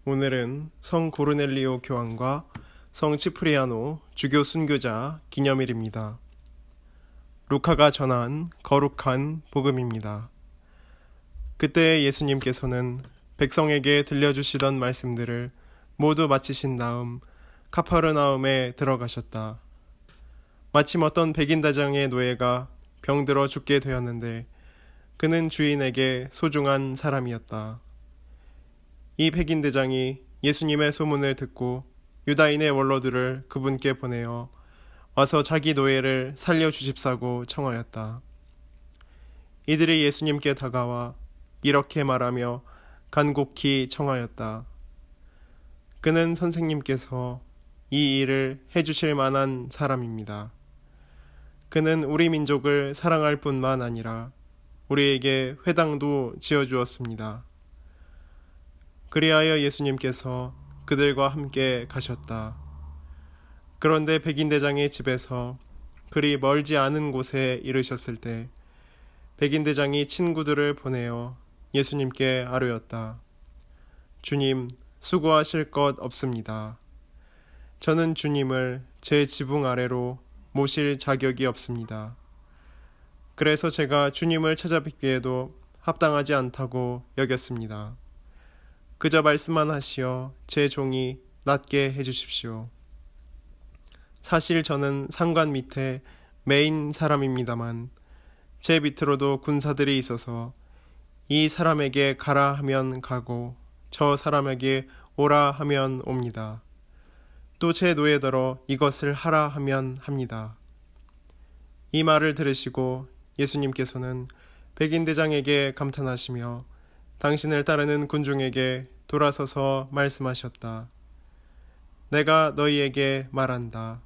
오늘은 성 고르넬리오 교황과 성 치프리아노 주교 순교자 기념일입니다. 루카가 전한 거룩한 복음입니다. 그때 예수님께서는 백성에게 들려주시던 말씀들을 모두 마치신 다음 카파르나움에 들어가셨다. 마침 어떤 백인대장의 노예가 병들어 죽게 되었는데 그는 주인에게 소중한 사람이었다. 이 백인대장이 예수님의 소문을 듣고 유다인의 원로들을 그분께 보내어 와서 자기 노예를 살려주십사고 청하였다. 이들이 예수님께 다가와 이렇게 말하며 간곡히 청하였다. 그는 선생님께서 이 일을 해주실 만한 사람입니다. 그는 우리 민족을 사랑할 뿐만 아니라 우리에게 회당도 지어주었습니다. 그리하여 예수님께서 그들과 함께 가셨다. 그런데 백인대장의 집에서 그리 멀지 않은 곳에 이르셨을 때 백인대장이 친구들을 보내어 예수님께 아뢰었다. 주님, 수고하실 것 없습니다. 저는 주님을 제 지붕 아래로 모실 자격이 없습니다. 그래서 제가 주님을 찾아뵙기에도 합당하지 않다고 여겼습니다. 그저 말씀만 하시어 제 종이 낫게 해주십시오. 사실 저는 상관 밑에 매인 사람입니다만 제 밑으로도 군사들이 있어서 이 사람에게 가라 하면 가고 저 사람에게 오라 하면 옵니다. 또 제 노예더러 이것을 하라 하면 합니다. 이 말을 들으시고 예수님께서는 백인대장에게 감탄하시며 당신을 따르는 군중에게 돌아서서 말씀하셨다. 내가 너희에게 말한다.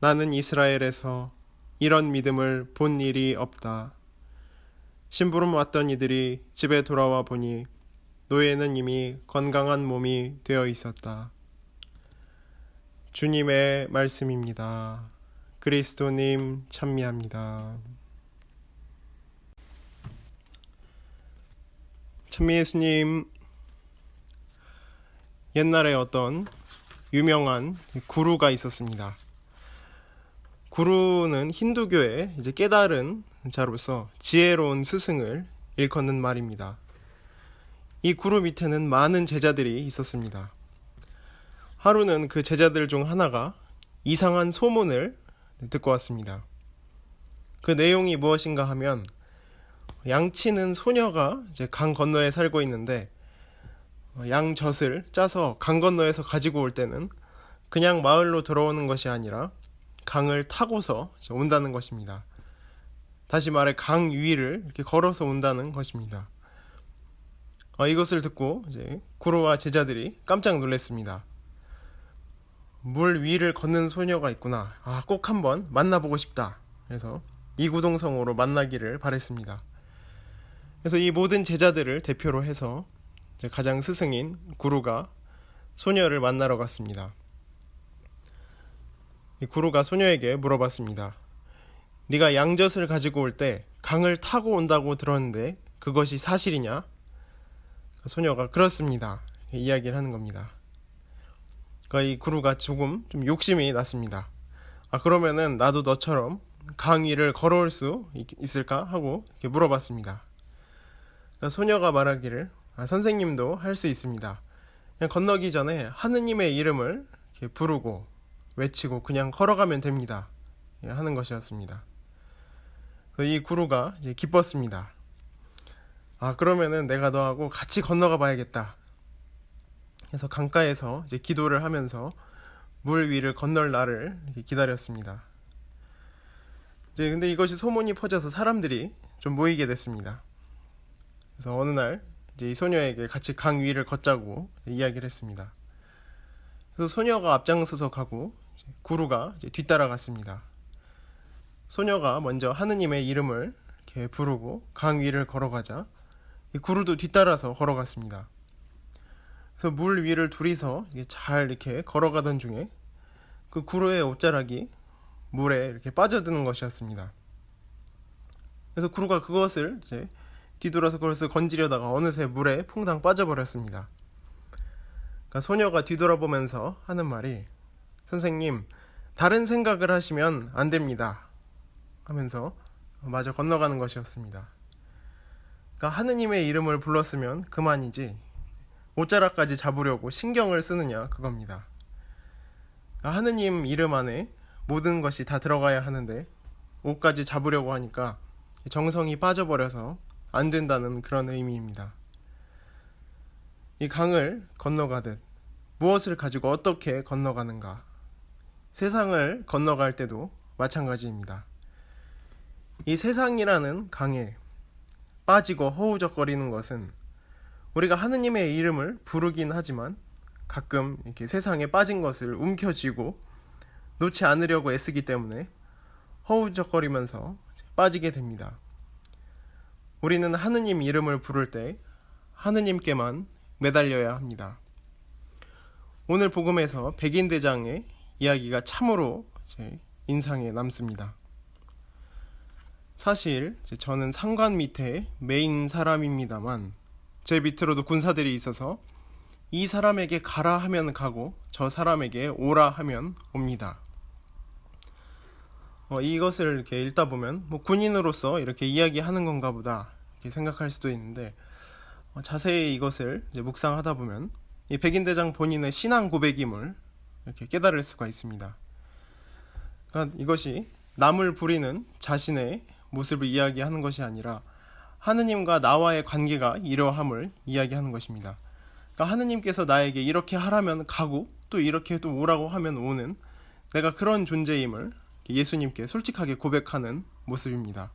나는 이스라엘에서 이런 믿음을 본 일이 없다. 심부름 왔던 이들이 집에 돌아와 보니 노예는 이미 건강한 몸이 되어 있었다. 주님의 말씀입니다. 그리스도님 찬미합니다. 찬미 예수님, 옛날에 어떤 유명한 구루가 있었습니다. 구루는 힌두교의 깨달은 자로서 지혜로운 스승을 일컫는 말입니다. 이 구루 밑에는 많은 제자들이 있었습니다. 하루는 그 제자들 중 하나가 이상한 소문을 듣고 왔습니다. 그 내용이 무엇인가 하면 양치는 소녀가 이제 강 건너에 살고 있는데 양젖을 짜서 강 건너에서 가지고 올 때는 그냥 마을로 들어오는 것이 아니라 강을 타고서 온다는 것입니다. 다시 말해 강 위를 이렇게 걸어서 온다는 것입니다. 이것을 듣고 이제 구루와 제자들이 깜짝 놀랐습니다. 물 위를 걷는 소녀가 있구나. 꼭 한번 만나보고 싶다. 그래서 이구동성으로 만나기를 바랬습니다. 그래서 이 모든 제자들을 대표로 해서 가장 스승인 구루가 소녀를 만나러 갔습니다. 이 구루가 소녀에게 물어봤습니다. 네가 양젖을 가지고 올 때 강을 타고 온다고 들었는데 그것이 사실이냐? 소녀가 그렇습니다. 이야기를 하는 겁니다. 그러니까 이 구루가 조금 좀 욕심이 났습니다. 그러면은 나도 너처럼 강 위를 걸어올 수 있을까? 하고 이렇게 물어봤습니다. 그러니까 소녀가 말하기를 선생님도 할 수 있습니다. 그냥 건너기 전에 하느님의 이름을 이렇게 부르고 외치고 그냥 걸어가면 됩니다. 하는 것이었습니다. 이 구루가 이제 기뻤습니다. 그러면은 내가 너하고 같이 건너가 봐야겠다. 그래서 강가에서 이제 기도를 하면서 물 위를 건널 날을 이렇게 기다렸습니다. 이제 근데 이것이 소문이 퍼져서 사람들이 좀 모이게 됐습니다. 그래서 어느 날 이제 이 소녀에게 같이 강 위를 걷자고 이야기를 했습니다. 그래서 소녀가 앞장서서 가고 구루가 이제 뒤따라갔습니다. 소녀가 먼저 하느님의 이름을 이렇게 부르고 강 위를 걸어가자 이 구루도 뒤따라서 걸어갔습니다. 그래서 물 위를 둘이서 잘 이렇게 걸어가던 중에 그 구루의 옷자락이 물에 이렇게 빠져드는 것이었습니다. 그래서 구루가 그것을 이제 뒤돌아서 그것을 건지려다가 어느새 물에 퐁당 빠져버렸습니다. 그러니까 소녀가 뒤돌아보면서 하는 말이 선생님, 다른 생각을 하시면 안 됩니다 하면서 마저 건너가는 것이었습니다. 그러니까 하느님의 이름을 불렀으면 그만이지 옷자락까지 잡으려고 신경을 쓰느냐 그겁니다. 그러니까 하느님 이름 안에 모든 것이 다 들어가야 하는데 옷까지 잡으려고 하니까 정성이 빠져버려서 안 된다는 그런 의미입니다. 이 강을 건너가듯 무엇을 가지고 어떻게 건너가는가? 세상을 건너갈 때도 마찬가지입니다. 이 세상이라는 강에 빠지고 허우적거리는 것은 우리가 하느님의 이름을 부르긴 하지만 가끔 이렇게 세상에 빠진 것을 움켜쥐고 놓지 않으려고 애쓰기 때문에 허우적거리면서 빠지게 됩니다. 우리는 하느님 이름을 부를 때 하느님께만 매달려야 합니다. 오늘 복음에서 백인대장의 이야기가 참으로 제 인상에 남습니다. 사실 저는 상관 밑에 메인 사람입니다만 제 밑으로도 군사들이 있어서 이 사람에게 가라 하면 가고 저 사람에게 오라 하면 옵니다. 이것을 이렇게 읽다 보면 군인으로서 이렇게 이야기하는 건가 보다 이렇게 생각할 수도 있는데 자세히 이것을 이제 묵상하다 보면 이 백인대장 본인의 신앙 고백임을 이렇게 깨달을 수가 있습니다. 그러니까 이것이 남을 부리는 자신의 모습을 이야기하는 것이 아니라 하느님과 나와의 관계가 이러함을 이야기하는 것입니다. 그러니까 하느님께서 나에게 이렇게 하라면 가고 또 이렇게 또 오라고 하면 오는 내가 그런 존재임을 예수님께 솔직하게 고백하는 모습입니다.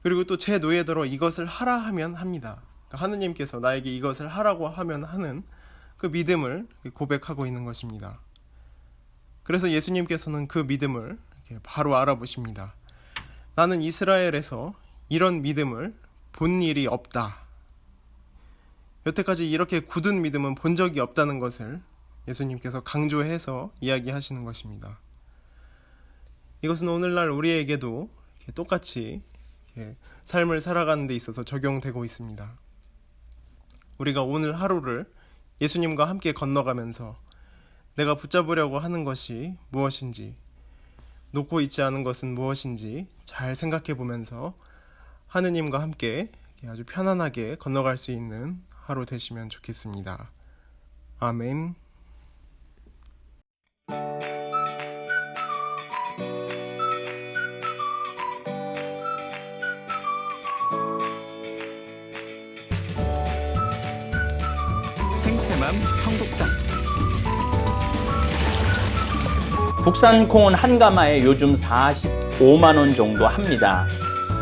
그리고 또 제 노예대로 이것을 하라 하면 합니다. 그러니까 하느님께서 나에게 이것을 하라고 하면 하는 그 믿음을 고백하고 있는 것입니다. 그래서 예수님께서는 그 믿음을 바로 알아보십니다. 나는 이스라엘에서 이런 믿음을 본 일이 없다. 여태까지 이렇게 굳은 믿음은 본 적이 없다는 것을 예수님께서 강조해서 이야기하시는 것입니다. 이것은 오늘날 우리에게도 똑같이 삶을 살아가는 데 있어서 적용되고 있습니다. 우리가 오늘 하루를 예수님과 함께 건너가면서 내가 붙잡으려고 하는 것이 무엇인지, 놓고 있지 않은 것은 무엇인지 잘 생각해 보면서 하느님과 함께 아주 편안하게 건너갈 수 있는 하루 되시면 좋겠습니다. 아멘. 생태맘 청국장. 국산 콩은 한 가마에 요즘 45만 원 정도 합니다.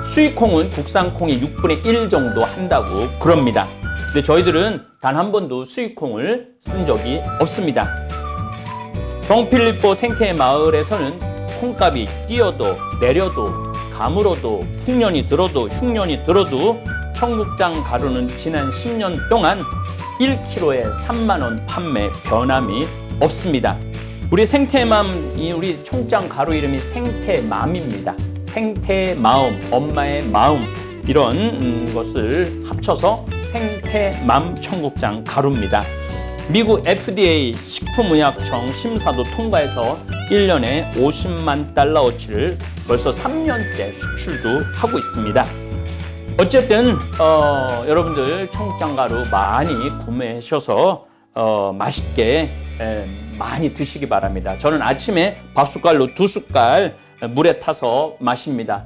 수입 콩은 국산 콩이 6분의 1 정도 한다고 그럽니다. 근데 저희들은 단 한 번도 수입 콩을 쓴 적이 없습니다. 성필리포 생태 마을에서는 콩값이 뛰어도 내려도 가물어도 풍년이 들어도 흉년이 들어도 청국장 가루는 지난 10년 동안 1kg에 3만 원 판매 변함이 없습니다. 우리 생태맘, 우리 청국장 가루 이름이 생태맘입니다. 생태마음, 엄마의 마음, 이런 것을 합쳐서 생태맘 청국장 가루입니다. 미국 FDA 식품의약청 심사도 통과해서 1년에 50만 달러어치를 벌써 3년째 수출도 하고 있습니다. 어쨌든 여러분들 청국장 가루 많이 구매하셔서 맛있게 많이 드시기 바랍니다. 저는 아침에 밥숟갈로 2숟갈 물에 타서 마십니다.